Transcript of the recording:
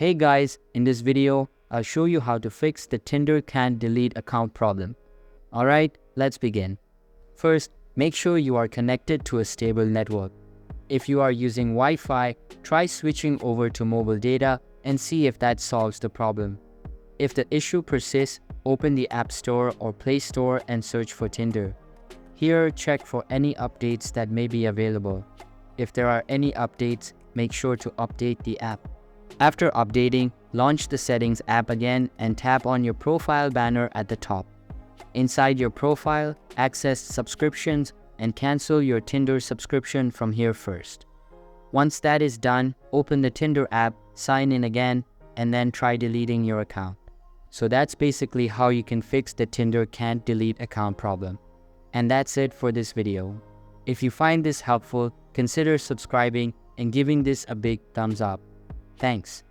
Hey guys, in this video, I'll show you how to fix the Tinder can't delete account problem. Alright, let's begin. First, make sure you are connected to a stable network. If you are using Wi-Fi, try switching over to mobile data and see if that solves the problem. If the issue persists, open the App Store or Play Store and search for Tinder. Here, check for any updates that may be available. If there are any updates, make sure to update the app. After updating, launch the Settings app again and tap on your profile banner at the top. Inside your profile, access subscriptions and cancel your Tinder subscription from here first. Once that is done, open the Tinder app, sign in again, and then try deleting your account. So that's basically how you can fix the Tinder can't delete account problem. And that's it for this video. If you find this helpful, consider subscribing and giving this a big thumbs up. Thanks.